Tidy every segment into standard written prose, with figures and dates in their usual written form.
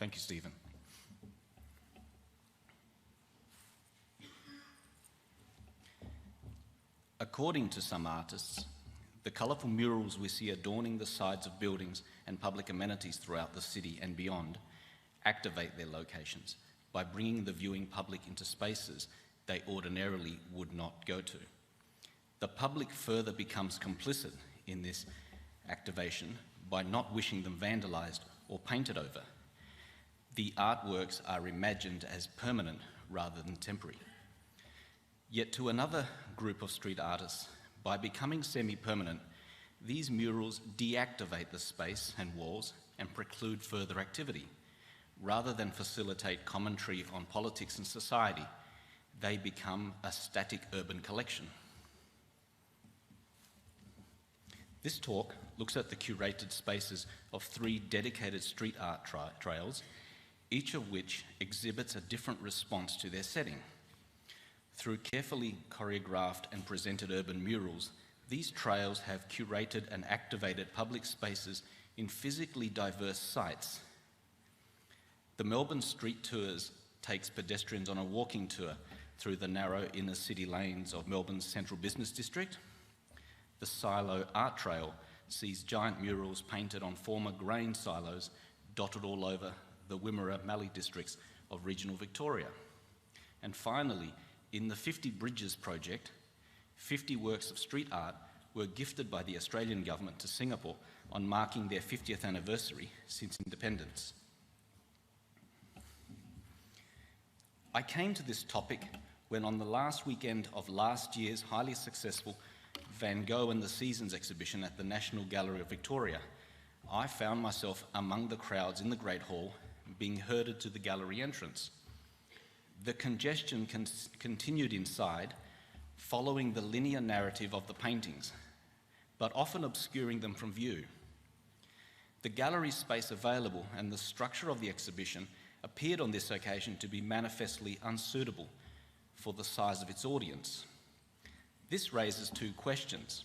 Thank you, Stephen. According to some artists, the colourful murals we see adorning the sides of buildings and public amenities throughout the city and beyond activate their locations by bringing the viewing public into spaces they ordinarily would not go to. The public further becomes complicit in this activation by not wishing them vandalised or painted over. The artworks are imagined as permanent rather than temporary. Yet to another group of street artists, by becoming semi-permanent, these murals deactivate the space and walls and preclude further activity. Rather than facilitate commentary on politics and society, they become a static urban collection. This talk looks at the curated spaces of 3 dedicated street art trails, each of which exhibits a different response to their setting. Through carefully choreographed and presented urban murals, these trails have curated and activated public spaces in physically diverse sites. The Melbourne Street Tours takes pedestrians on a walking tour through the narrow inner city lanes of Melbourne's central business district. The Silo Art Trail sees giant murals painted on former grain silos dotted all over the Wimmera Mallee districts of regional Victoria. And finally, in the 50 Bridges project, 50 works of street art were gifted by the Australian government to Singapore on marking their 50th anniversary since independence. I came to this topic when on the last weekend of last year's highly successful Van Gogh and the Seasons exhibition at the National Gallery of Victoria, I found myself among the crowds in the Great Hall being herded to the gallery entrance. The congestion continued inside, following the linear narrative of the paintings, but often obscuring them from view. The gallery space available and the structure of the exhibition appeared on this occasion to be manifestly unsuitable for the size of its audience. This raises 2 questions.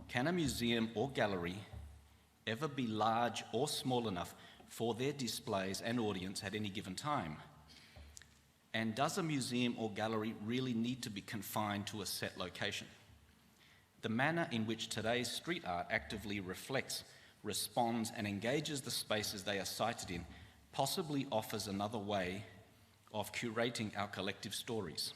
Can a museum or gallery ever be large or small enough for their displays and audience at any given time? And does a museum or gallery really need to be confined to a set location? The manner in which today's street art actively reflects, responds, and engages the spaces they are sited in possibly offers another way of curating our collective stories.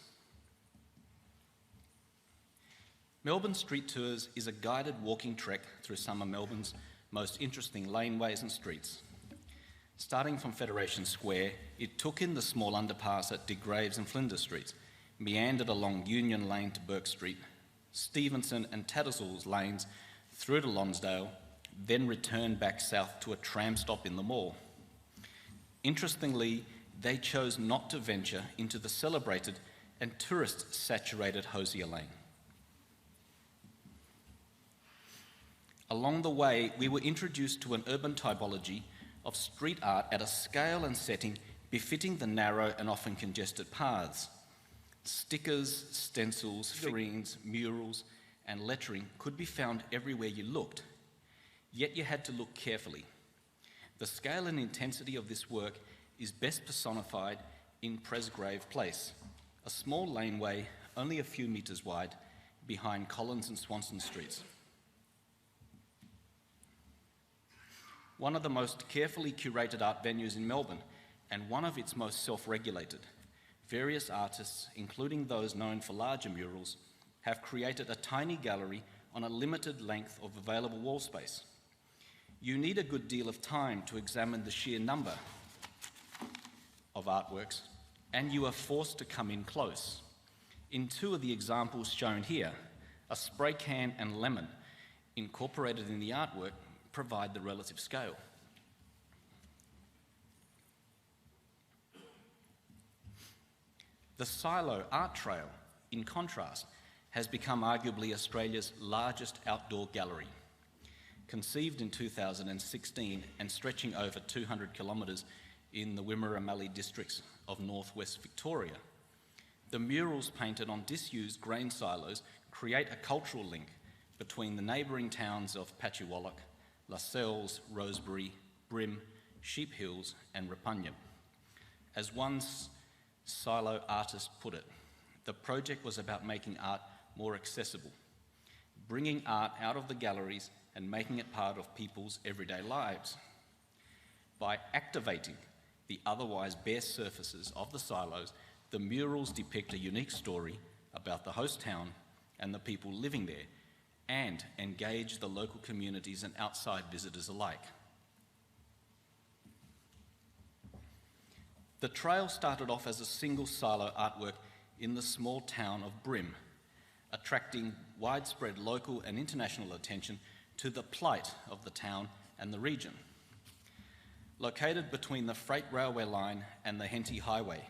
Melbourne Street Tours is a guided walking trek through some of Melbourne's most interesting laneways and streets. Starting from Federation Square, it took in the small underpass at De Graves and Flinders Streets, meandered along Union Lane to Burke Street, Stevenson and Tattersalls lanes through to Lonsdale, then returned back south to a tram stop in the mall. Interestingly, they chose not to venture into the celebrated and tourist-saturated Hosier Lane. Along the way, we were introduced to an urban typology of street art at a scale and setting befitting the narrow and often congested paths. Stickers, stencils, figurines, murals, and lettering could be found everywhere you looked, yet you had to look carefully. The scale and intensity of this work is best personified in Presgrave Place, a small laneway only a few metres wide behind Collins and Swanston Streets. One of the most carefully curated art venues in Melbourne, and one of its most self-regulated. Various artists, including those known for larger murals, have created a tiny gallery on a limited length of available wall space. You need a good deal of time to examine the sheer number of artworks, and you are forced to come in close. In 2 of the examples shown here, a spray can and lemon incorporated in the artwork provide the relative scale. The Silo Art Trail, in contrast, has become arguably Australia's largest outdoor gallery. Conceived in 2016 and stretching over 200 kilometres in the Wimmera Mallee districts of northwest Victoria, the murals painted on disused grain silos create a cultural link between the neighbouring towns of Patchewallach, Lascelles, Rosebery, Brim, Sheep Hills and Repugnant. As one silo artist put it, the project was about making art more accessible, bringing art out of the galleries and making it part of people's everyday lives. By activating the otherwise bare surfaces of the silos, the murals depict a unique story about the host town and the people living there, and engage the local communities and outside visitors alike. The trail started off as a single silo artwork in the small town of Brim, attracting widespread local and international attention to the plight of the town and the region. Located between the freight railway line and the Henty Highway,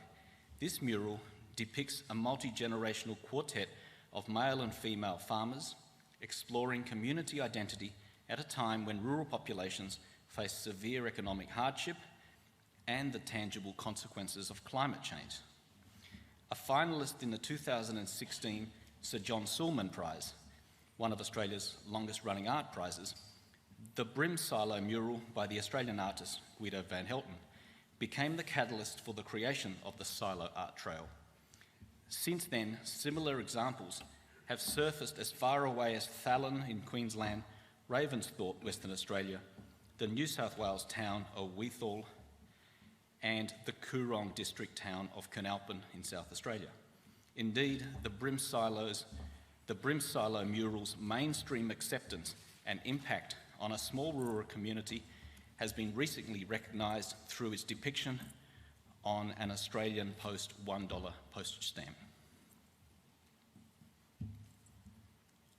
this mural depicts a multi-generational quartet of male and female farmers exploring community identity at a time when rural populations face severe economic hardship and the tangible consequences of climate change. A finalist in the 2016 Sir John Sulman Prize, one of Australia's longest-running art prizes, the Brim Silo mural by the Australian artist Guido van Helten became the catalyst for the creation of the Silo Art Trail. Since then, similar examples have surfaced as far away as Thallon in Queensland, Ravensthorpe, Western Australia, the New South Wales town of Wethal, and the Coorong district town of Carnarvon in South Australia. Indeed, the Brim Silo mural's mainstream acceptance and impact on a small rural community has been recently recognised through its depiction on an Australian Post $1 postage stamp.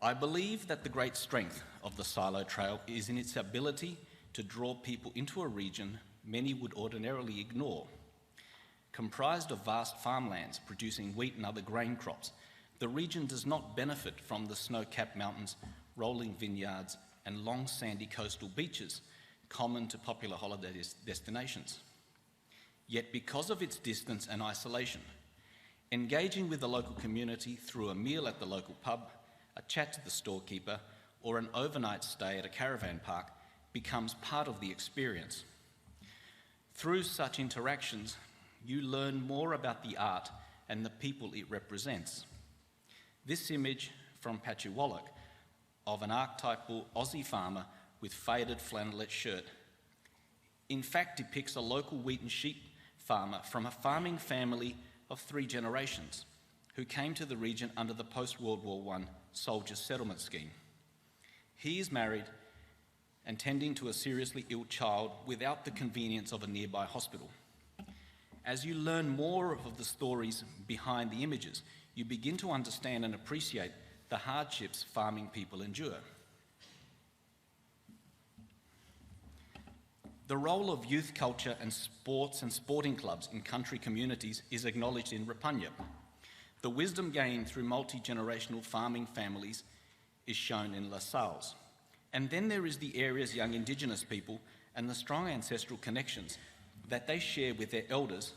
I believe that the great strength of the Silo Trail is in its ability to draw people into a region many would ordinarily ignore. Comprised of vast farmlands producing wheat and other grain crops, the region does not benefit from the snow-capped mountains, rolling vineyards, and long sandy coastal beaches common to popular holiday destinations. Yet because of its distance and isolation, engaging with the local community through a meal at the local pub, a chat to the storekeeper, or an overnight stay at a caravan park becomes part of the experience. Through such interactions, you learn more about the art and the people it represents. This image from Patchewallach of an archetypal Aussie farmer with faded flannelette shirt in fact depicts a local wheat and sheep farmer from a farming family of 3 generations who came to the region under the post-World War I Soldiers' Settlement Scheme. He is married and tending to a seriously ill child without the convenience of a nearby hospital. As you learn more of the stories behind the images, you begin to understand and appreciate the hardships farming people endure. The role of youth culture and sports and sporting clubs in country communities is acknowledged in Repugnant. The wisdom gained through multi-generational farming families is shown in La Salles. And then there is the area's young Indigenous people and the strong ancestral connections that they share with their elders,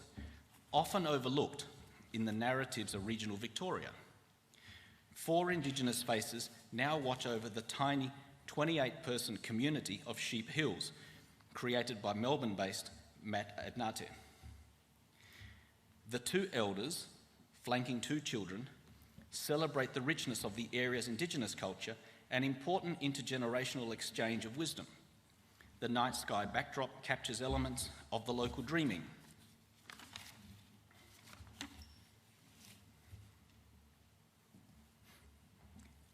often overlooked in the narratives of regional Victoria. 4 Indigenous faces now watch over the tiny 28-person community of Sheep Hills, created by Melbourne-based Matt Adnate. The 2 elders, flanking 2 children, celebrate the richness of the area's Indigenous culture and important intergenerational exchange of wisdom. The night sky backdrop captures elements of the local dreaming.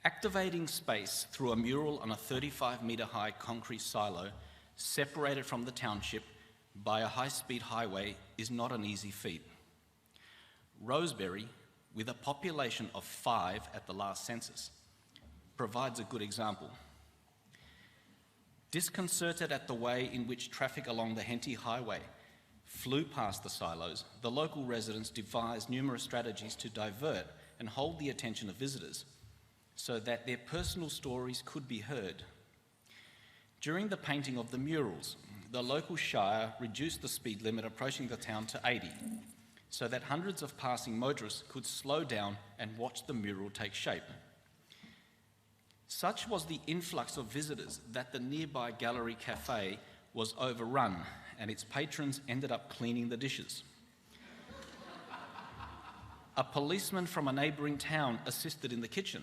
Activating space through a mural on a 35-metre high concrete silo separated from the township by a high-speed highway is not an easy feat. Rosebery, with a population of 5 at the last census, provides a good example. Disconcerted at the way in which traffic along the Henty Highway flew past the silos, the local residents devised numerous strategies to divert and hold the attention of visitors so that their personal stories could be heard. During the painting of the murals, the local shire reduced the speed limit approaching the town to 80, so that hundreds of passing motorists could slow down and watch the mural take shape. Such was the influx of visitors that the nearby gallery cafe was overrun and its patrons ended up cleaning the dishes. A policeman from a neighbouring town assisted in the kitchen.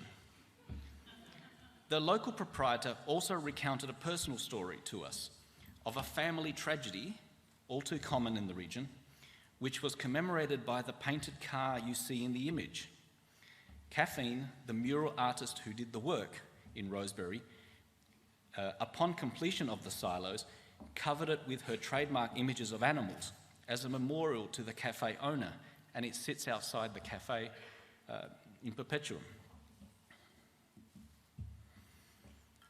The local proprietor also recounted a personal story to us of a family tragedy, all too common in the region, which was commemorated by the painted car you see in the image. Caffeine, the mural artist who did the work in Rosebery, upon completion of the silos, covered it with her trademark images of animals as a memorial to the cafe owner, and it sits outside the cafe in perpetuum.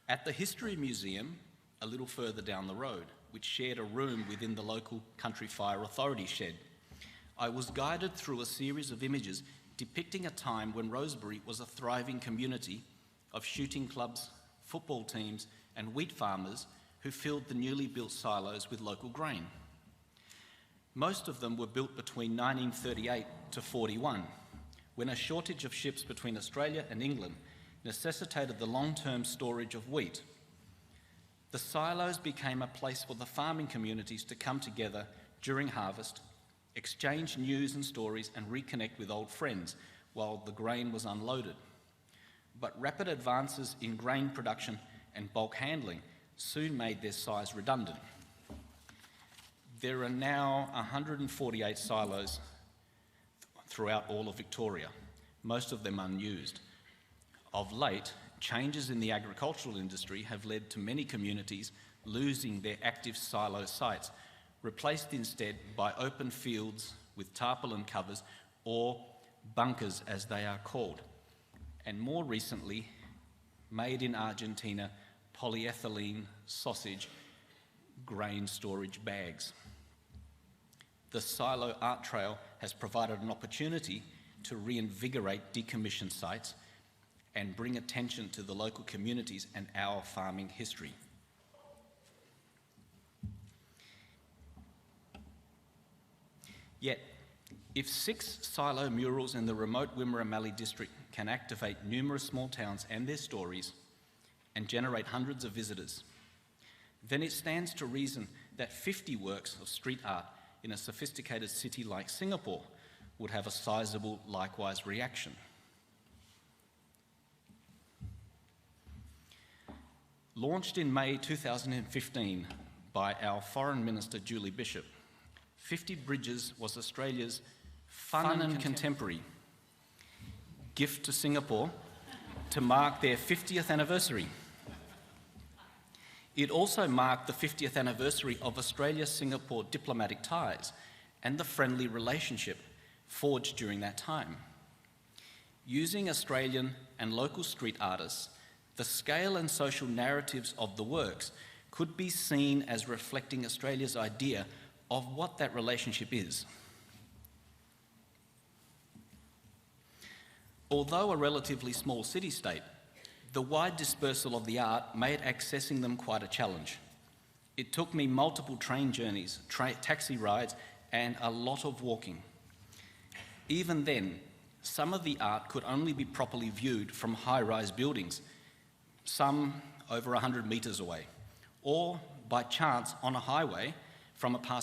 At the History Museum, a little further down the road, which shared a room within the local Country Fire Authority shed, I was guided through a series of images depicting a time when Rosebery was a thriving community of shooting clubs, football teams, and wheat farmers who filled the newly built silos with local grain. Most of them were built between 1938 to 41, when a shortage of ships between Australia and England necessitated the long-term storage of wheat. The silos became a place for the farming communities to come together during harvest, exchange news and stories, and reconnect with old friends while the grain was unloaded. But rapid advances in grain production and bulk handling soon made their size redundant. There are now 148 silos throughout all of Victoria, most of them unused. Of late, changes in the agricultural industry have led to many communities losing their active silo sites, replaced instead by open fields with tarpaulin covers or bunkers as they are called, and more recently, made in Argentina polyethylene sausage grain storage bags. The Silo Art Trail has provided an opportunity to reinvigorate decommissioned sites and bring attention to the local communities and our farming history. Yet, if 6 silo murals in the remote Wimmera Mallee district can activate numerous small towns and their stories and generate hundreds of visitors, then it stands to reason that 50 works of street art in a sophisticated city like Singapore would have a sizable likewise reaction. Launched in May 2015 by our Foreign Minister Julie Bishop, 50 Bridges was Australia's fun and contemporary gift to Singapore to mark their 50th anniversary. It also marked the 50th anniversary of Australia-Singapore diplomatic ties and the friendly relationship forged during that time. Using Australian and local street artists, the scale and social narratives of the works could be seen as reflecting Australia's idea of what that relationship is. Although a relatively small city-state, the wide dispersal of the art made accessing them quite a challenge. It took me multiple train journeys, taxi rides, and a lot of walking. Even then, some of the art could only be properly viewed from high-rise buildings, some over 100 metres away, or by chance on a highway from a passing